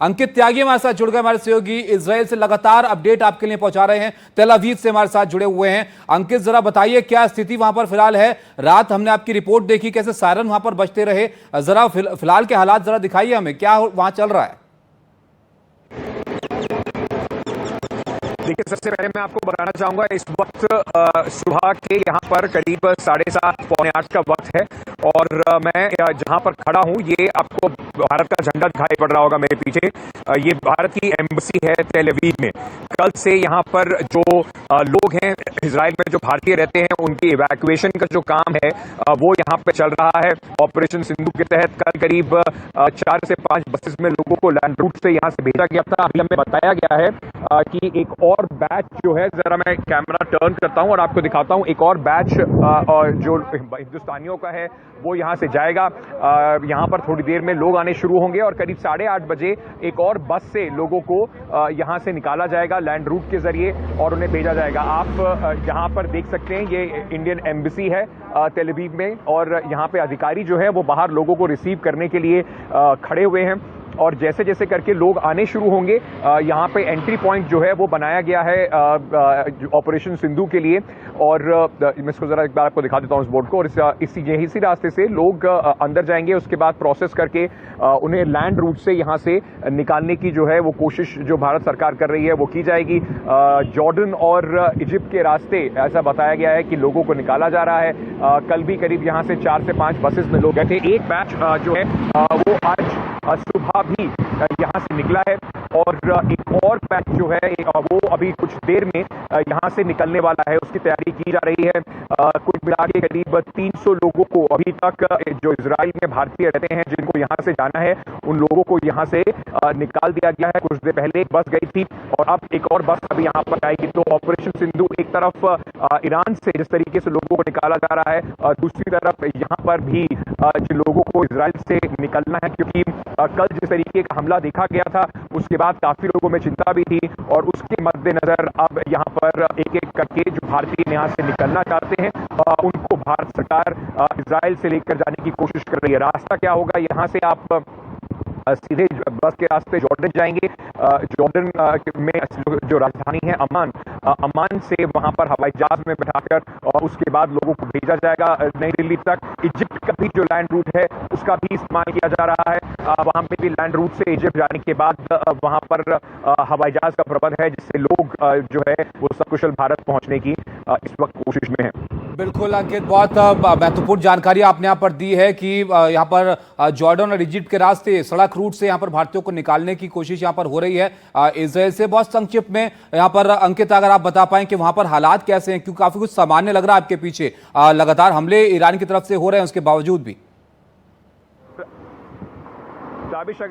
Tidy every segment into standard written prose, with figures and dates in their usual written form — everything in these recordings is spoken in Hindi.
अंकित त्यागी हमारे साथ जुड़ गए, हमारे सहयोगी इजराइल से लगातार अपडेट आपके लिए पहुंचा रहे हैं। तेल अवीव से हमारे साथ जुड़े हुए हैं। अंकित, जरा बताइए क्या स्थिति वहां पर फिलहाल है। रात हमने आपकी रिपोर्ट देखी, कैसे सायरन वहां पर बजते रहे। जरा फिलहाल के हालात जरा दिखाइए हमें, क्या वहां चल रहा है। देखिए, सबसे पहले मैं आपको बताना चाहूंगा इस वक्त सुबह के यहाँ पर करीब 7:30 पौने 8 का वक्त है और मैं जहाँ पर खड़ा हूँ ये आपको भारत का झंडा दिखाई पड़ रहा होगा मेरे पीछे। ये भारत की एम्बेसी है तेल अवीव में। कल से यहाँ पर जो लोग हैं इजराइल में जो भारतीय रहते हैं उनकी इवैक्यूएशन का जो काम है वो यहाँ पे चल रहा है। ऑपरेशन सिंधु के तहत कल करीब 4 से 5 बसेस में लोगों को लैंड रूट से यहाँ से भेजा गया था। अभी हमें बताया गया है कि एक और बैच जो है, जरा मैं कैमरा टर्न करता हूं और आपको दिखाता हूं, एक और बैच जो हिंदुस्तानियों का है वो यहां से जाएगा। यहां पर थोड़ी देर में लोग आने शुरू होंगे और करीब 8:30 बजे एक और बस से लोगों को यहां से निकाला जाएगा लैंड रूट के जरिए और उन्हें भेजा जाएगा। आप यहां पर देख सकते हैं ये इंडियन एम्बेसी है तेल अवीव में और यहां पे अधिकारी जो है वो बाहर लोगों को रिसीव करने के लिए खड़े हुए हैं और जैसे जैसे करके लोग आने शुरू होंगे यहाँ पे एंट्री पॉइंट जो है वो बनाया गया है ऑपरेशन सिंधु के लिए। और मैं इसको जरा एक बार आपको दिखा देता हूँ इस बोर्ड को। और इसी रास्ते से लोग अंदर जाएंगे, उसके बाद प्रोसेस करके उन्हें लैंड रूट से यहाँ से निकालने की जो है वो कोशिश जो भारत सरकार कर रही है वो की जाएगी। जॉर्डन और इजिप्ट के रास्ते ऐसा बताया गया है कि लोगों को निकाला जा रहा है। कल भी करीब यहाँ से 4 से 5 बसेस में लोग गए थे। एक बैच जो है वो आज सुबह भी यहाँ से निकला है और एक और बैच जो है वो अभी कुछ देर में यहाँ से निकलने वाला है, उसकी तैयारी की जा रही है। कुल मिला के करीब 300 लोगों को अभी तक जो इजराइल में भारतीय रहते हैं जिनको यहाँ से जाना है उन लोगों को यहाँ से निकाल दिया गया है। कुछ देर पहले एक बस गई थी और अब एक और बस अभी यहाँ पर आएगी। तो ऑपरेशन सिंधु एक तरफ ईरान से जिस तरीके से लोगों को निकाला जा रहा है, दूसरी तरफ यहाँ पर भी जिन लोगों को इजराइल से निकलना है, क्योंकि कल जिस तरीके का हमला देखा गया था उसके बाद काफी लोगों में चिंता भी थी और उसके मद्देनजर अब यहाँ पर एक एक करके जो भारतीय यहाँ से निकलना चाहते हैं उनको भारत सरकार इजराइल से लेकर जाने की कोशिश कर रही है। रास्ता क्या होगा, यहाँ से आप सीधे बस के रास्ते जॉर्डन जाएंगे। जॉर्डन में जो राजधानी है अमान से वहां पर हवाई जहाज में बैठाकर और उसके बाद लोगों को भेजा जाएगा नई दिल्ली तक। इजिप्ट का भी जो लैंड रूट है उसका भी इस्तेमाल किया जा रहा है। वहां पे भी लैंड रूट से इजिप्ट जाने के बाद वहां पर हवाई जहाज का प्रबंध है जिससे लोग जो है वो सकुशल भारत पहुंचने की इस वक्त कोशिश में है। बिल्कुल अंकित, बहुत महत्वपूर्ण जानकारी आपने यहाँ पर दी है कि यहाँ पर जॉर्डन और इजिप्ट के रास्ते सड़क रूट से यहाँ पर भारतीयों को निकालने की कोशिश यहाँ पर हो रही है इजराइल से। बहुत संक्षिप्त में यहाँ पर अंकित अगर आप बता पाएं कि वहां पर हालात कैसे हैं, क्योंकि काफी कुछ सामान्य लग रहा है आपके पीछे। लगातार हमले ईरान की तरफ से हो रहे हैं उसके बावजूद भी। दाबिश,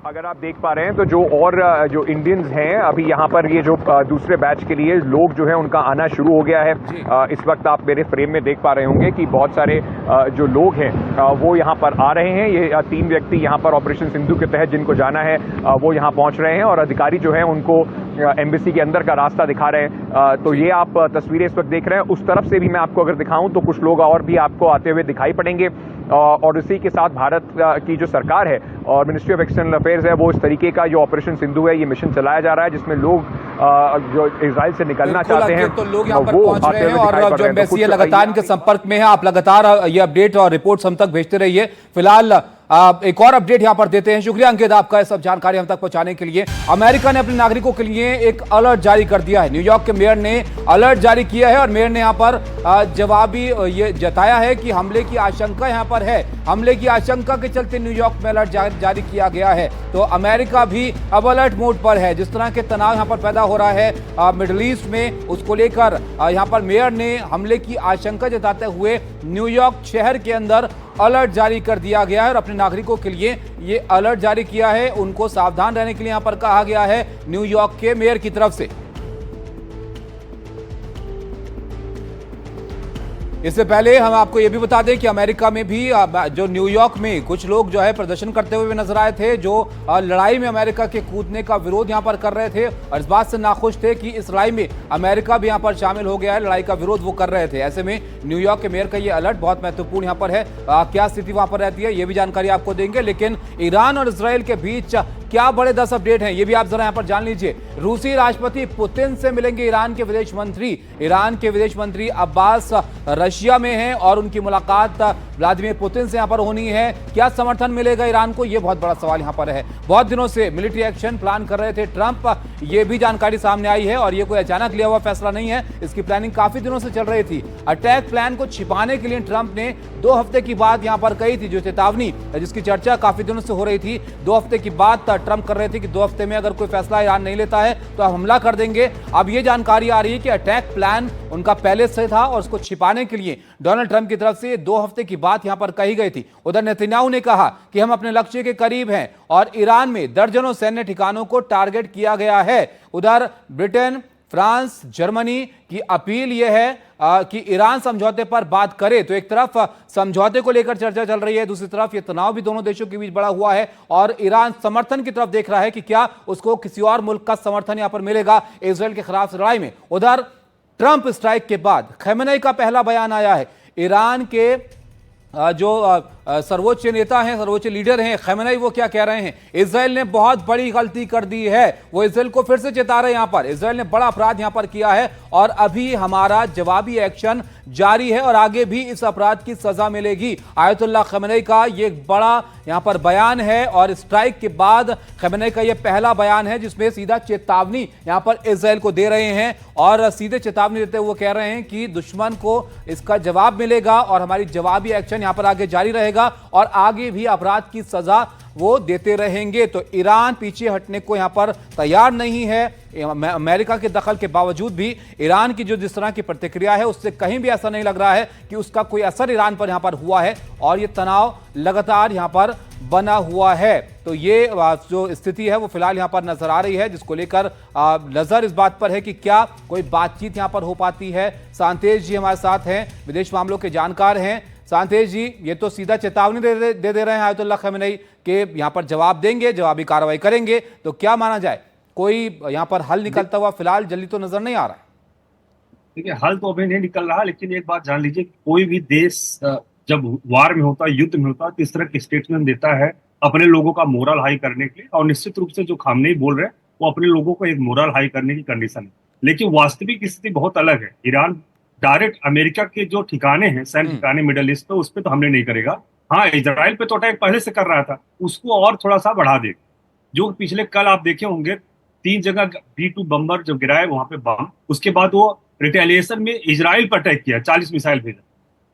अगर आप देख पा रहे हैं तो जो इंडियंस हैं अभी यहाँ पर ये जो दूसरे बैच के लिए लोग जो है उनका आना शुरू हो गया है। इस वक्त आप मेरे फ्रेम में देख पा रहे होंगे कि बहुत सारे जो लोग हैं वो यहाँ पर आ रहे हैं। ये 3 व्यक्ति यहाँ पर ऑपरेशन सिंधु के तहत जिनको जाना है वो यहाँ पहुँच रहे हैं और अधिकारी जो है उनको एम्बेसी के अंदर का रास्ता दिखा रहे हैं। तो ये आप तस्वीरें इस वक्त देख रहे हैं। उस तरफ से भी मैं आपको अगर दिखाऊं तो कुछ लोग और भी आपको आते हुए दिखाई पड़ेंगे और इसी के साथ भारत की जो सरकार है और मिनिस्ट्री ऑफ एक्सटर्नल अफेयर्स है वो इस तरीके का जो ऑपरेशन सिंधु है ये मिशन चलाया जा रहा है जिसमें लोग जो इजराइल से निकलना चाहते हैं तो लोग यहाँ पर पहुंच रहे हैं और जो एम्बेसी है लगातार इनके संपर्क में है। आप लगातार ये अपडेट और रिपोर्ट्स हम तक भेजते रहिए। फिलहाल एक और अपडेट यहां पर देते हैं। शुक्रिया अंकित आपका ये सब जानकारी हम तक पहुंचाने के लिए। अमेरिका ने अपने नागरिकों के लिए एक अलर्ट जारी कर दिया है। न्यूयॉर्क के मेयर ने अलर्ट जारी किया है और मेयर ने यहां पर जवाबी ये जताया है कि हमले की आशंका यहां पर है। हमले की आशंका के चलते न्यूयॉर्क में अलर्ट जारी किया गया है। तो अमेरिका भी अब अलर्ट मोड पर है। जिस तरह के तनाव यहां पर पैदा हो रहा है मिडिल ईस्ट में, उसको लेकर यहां पर मेयर ने हमले की आशंका जताते हुए न्यूयॉर्क शहर के अंदर अलर्ट जारी कर दिया गया है और अपने नागरिकों के लिए ये अलर्ट जारी किया है। उनको सावधान रहने के लिए यहां पर कहा गया है न्यूयॉर्क के मेयर की तरफ से। इससे पहले हम आपको यह भी बता दें कि अमेरिका में भी जो न्यूयॉर्क में कुछ लोग जो है प्रदर्शन करते हुए नजर आए थे, जो लड़ाई में अमेरिका के कूदने का विरोध यहां पर कर रहे थे और इस बात से नाखुश थे कि इस लड़ाई में अमेरिका भी यहां पर शामिल हो गया है। लड़ाई का विरोध वो कर रहे थे। ऐसे में न्यूयॉर्क के मेयर का ये अलर्ट बहुत महत्वपूर्ण यहां पर है। क्या स्थिति वहां पर रहती है ये भी जानकारी आपको देंगे। लेकिन ईरान और इसराइल के बीच क्या बड़े 10 अपडेट हैं ये भी आप जरा यहां पर जान लीजिए। रूसी राष्ट्रपति पुतिन से मिलेंगे ईरान के विदेश मंत्री। ईरान के विदेश मंत्री अब्बास रशिया में हैं और उनकी मुलाकात व्लादिमीर पुतिन से यहां पर होनी है। क्या समर्थन मिलेगा ईरान को, यह बहुत बड़ा सवाल यहां पर है। बहुत दिनों से मिलिट्री एक्शन प्लान कर रहे थे ट्रंप, यह भी जानकारी सामने आई है और यह कोई अचानक लिया हुआ फैसला नहीं है, इसकी प्लानिंग काफी दिनों से चल रही थी। अटैक प्लान को छिपाने के लिए ट्रंप ने 2 हफ्ते की बात यहां पर कही थी, जो चेतावनी जिसकी चर्चा काफी दिनों से हो रही थी। 2 हफ्ते की बात ट्रंप कर रहे थे कि 2 हफ्ते में अगर कोई फैसला ईरान नहीं लेता है तो हम हमला कर देंगे। अब यह जानकारी आ रही है कि अटैक प्लान उनका पहले से था और उसको छिपाने के लिए डोनाल्ड ट्रंप की तरफ से 2 हफ्ते की बात यहां पर कही गई थी। उधर नेतन्याहू ने कहा कि हम अपने लक्ष्य के करीब हैं और ईरान में दर्जनों सैन्य ठिकानों को टारगेट किया गया है। उधर ब्रिटेन, फ्रांस, जर्मनी की अपील यह है कि ईरान समझौते पर बात करे। तो एक तरफ समझौते को लेकर चर्चा चल रही है, दूसरी तरफ यह तनाव भी दोनों देशों के बीच बड़ा हुआ है और ईरान समर्थन की तरफ देख रहा है कि क्या उसको किसी और मुल्क का समर्थन यहां पर मिलेगा इजराइल के खिलाफ लड़ाई में। उधर ट्रंप स्ट्राइक के बाद खamenei का पहला बयान आया है। ईरान के जो सर्वोच्च नेता हैं, सर्वोच्च लीडर हैं खamenei, वो क्या कह रहे हैं? इजराइल ने बहुत बड़ी गलती कर दी है। वो इजराइल को फिर से चेता रहे हैं यहां पर, इजराइल ने बड़ा अपराध यहां पर किया है और अभी हमारा जवाबी एक्शन जारी है और आगे भी इस अपराध की सजा मिलेगी। आयतुल्लाह खamenei का ये बड़ा यहां पर बयान है और स्ट्राइक के बाद खamenei का ये पहला बयान है जिसमें सीधा चेतावनी यहां पर इजराइल को दे रहे हैं और सीधे चेतावनी देते हुए वो कह रहे हैं कि दुश्मन को इसका जवाब मिलेगा और हमारी जवाबी एक्शन यहां पर आगे जारी रहेगा और आगे भी अपराध की सजा वो देते रहेंगे। तो ईरान पीछे हटने को यहां पर तैयार नहीं है। अमेरिका के दखल के बावजूद भी ईरान की जो जिस तरह की प्रतिक्रिया है उससे कहीं भी ऐसा नहीं लग रहा है कि उसका कोई असर ईरान पर यहां पर हुआ है और ये तनाव लगातार यहां पर बना हुआ है। तो ये जो स्थिति है वो फिलहाल यहां पर नजर आ रही है, जिसको लेकर नजर इस बात पर है कि क्या कोई बातचीत यहां पर हो पाती है। सांतेश जी हमारे साथ हैं, विदेश मामलों के जानकार हैं। सांतेश जी, ये तो सीधा चेतावनी दे रहे हैं आयतुल्लाह खamenei के यहां पर जवाब देंगे, जवाबी कार्रवाई करेंगे। तो क्या माना जाए, कोई यहां पर हल निकलता हुआ फिलहाल जल्दी तो नजर नहीं आ रहा है? देखिए, हल तो अभी नहीं निकल रहा, लेकिन एक बात जान लीजिए, कोई भी देश जब वार में होता है, युद्ध में होता है, तो इस तरह के स्टेटमेंट देता है अपने लोगों का मोरल हाई करने के लिए। और निश्चित रूप से जो खamenei बोल रहे हैं वो अपने लोगों को एक मोरल हाई करने की कंडीशन है। लेकिन वास्तविक स्थिति बहुत अलग है। ईरान डायरेक्ट अमेरिका के जो ठिकाने हैं, सैन्य ठिकाने मिडल ईस्ट पे, उस पर तो हमले नहीं करेगा। हाँ, इजराइल पे तो अटैक पहले से कर रहा था, उसको और थोड़ा सा बढ़ा देगा। जो पिछले कल आप देखे होंगे 3 जगह B2 बम्बर जब गिराए वहां पे बम, उसके बाद वो रिटेलिएशन में इजराइल पर अटैक किया, 40 मिसाइल भेजा।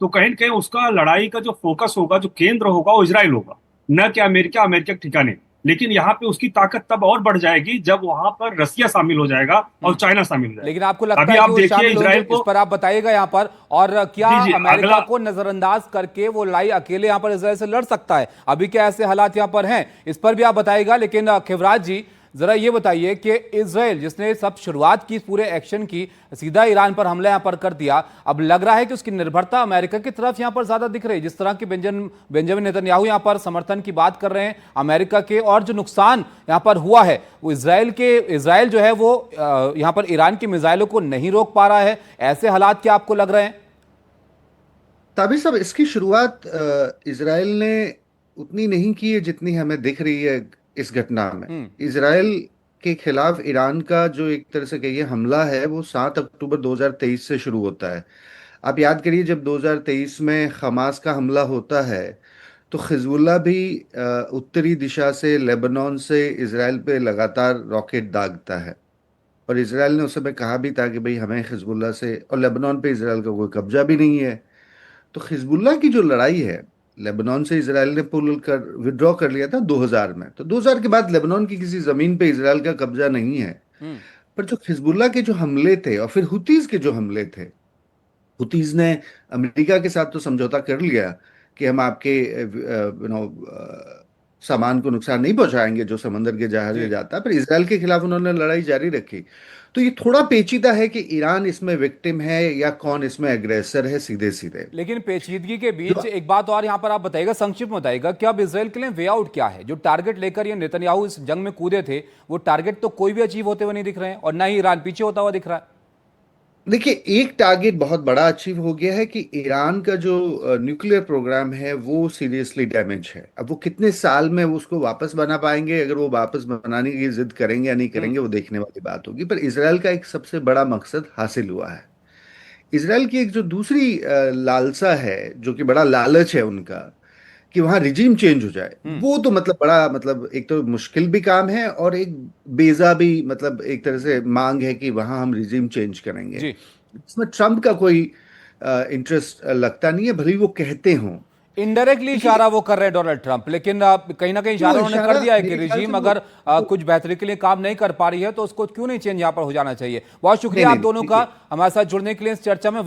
तो कहीं न कहीं उसका लड़ाई का जो फोकस होगा, जो केंद्र होगा, वो इजराइल होगा, न कि अमेरिका के ठिकाने। लेकिन यहाँ पे उसकी ताकत तब और बढ़ जाएगी जब वहां पर रसिया शामिल हो जाएगा और चाइना शामिल हो जाएगा। लेकिन आपको लगता अभी है आप कि वो देखिए शामिल इजराइल होंगे? को, इस पर आप बताइएगा यहाँ पर। और क्या जी, अमेरिका को नजरअंदाज करके वो लड़ाई अकेले यहाँ पर इजराइल से लड़ सकता है? अभी क्या ऐसे हालात यहाँ पर हैं, इस पर भी आप बताइएगा। लेकिन खिवराज जी, जरा ये बताइए कि इजराइल जिसने सब शुरुआत की पूरे एक्शन की, सीधा ईरान पर हमला यहां पर कर दिया, अब लग रहा है कि उसकी निर्भरता अमेरिका की तरफ यहां पर ज्यादा दिख रही है। जिस तरह की बेंजामिन नेतन्याहू यहां पर समर्थन की बात कर रहे हैं अमेरिका के, और जो नुकसान यहां पर हुआ है वो इजराइल जो है वो यहां पर ईरान की मिसाइलों को नहीं रोक पा रहा है। ऐसे हालात क्या आपको लग रहे हैं? ताबिर साहब, इसकी शुरुआत इजराइल ने उतनी नहीं की है जितनी हमें दिख रही है इस घटना में। इजराइल के खिलाफ ईरान का जो एक तरह से कहिए हमला है वो 7 अक्टूबर 2023 से शुरू होता है। आप याद करिए, जब 2023 में हमास का हमला होता है तो हिजबुल्ला भी उत्तरी दिशा से लेबनान से इजराइल पे लगातार रॉकेट दागता है। और इजराइल ने उस समय कहा भी था कि भाई हमें हिजबुल्ला से और लेबनान पे इजराइल का कोई कब्जा भी नहीं है। तो हिजबुल्ला की जो लड़ाई है, लेबनान से इजराइल ने विड्रॉ कर लिया था 2000 में। तो 2000 के बाद लेबनान की किसी जमीन पे इजराइल का कब्जा नहीं है। पर जो हिजबुल्ला के जो हमले थे और फिर हुतीज के जो हमले थे, हुतीज ने अमेरिका के साथ तो समझौता कर लिया कि हम आपके सामान को नुकसान नहीं पहुंचाएंगे जो समंदर के जहाज जाता है, पर इजराइल के खिलाफ उन्होंने लड़ाई जारी रखी। तो ये थोड़ा पेचीदा है कि ईरान इसमें विक्टिम है या कौन इसमें एग्रेसर है, सीधे सीधे। लेकिन पेचीदगी के बीच एक बात और यहां पर आप बताइएगा, संक्षिप्त में बताइएगा कि अब इजराइल के लिए वे आउट क्या है? जो टारगेट लेकर ये नेतन्याहू इस जंग में कूदे थे, वो टारगेट तो कोई भी अचीव होते हुए नहीं दिख रहे हैं और ना ही ईरान पीछे होता हुआ दिख रहा है। देखिए, एक टारगेट बहुत बड़ा अचीव हो गया है कि ईरान का जो न्यूक्लियर प्रोग्राम है वो सीरियसली डैमेज है। अब वो कितने साल में वो उसको वापस बना पाएंगे, अगर वो वापस बनाने की जिद करेंगे या नहीं करेंगे, वो देखने वाली बात होगी। पर इसराइल का एक सबसे बड़ा मकसद हासिल हुआ है। इसराइल की एक जो दूसरी लालसा है, जो कि बड़ा लालच है उनका, कि वहां रिजीम चेंज हो जाए, वो तो मतलब बड़ा, मतलब एक तो मुश्किल भी काम है और एक बेजा भी, मतलब एक तरह से मांग है कि वहां हम रिजीम चेंज करेंगे। जी। इसमें ट्रम्प का कोई इंटरेस्ट लगता नहीं है, भले ही वो कहते हों। इनडायरेक्टली देखिए, इशारा वो कर रहे हैं डोनाल्ड ट्रंप, लेकिन कहीं ना कहीं वो इशारा उन्होंने कर इशारा दिया है कि मेरे ख्याल से रिजीम अगर कुछ बेहतरी के लिए काम नहीं कर पा रही है तो उसको क्यों नहीं चेंज यहां पर हो जाना चाहिए। बहुत नहीं शुक्रिया आप नहीं दोनों का देखिए, हमारे साथ जुड़ने के लिए इस चर्चा में।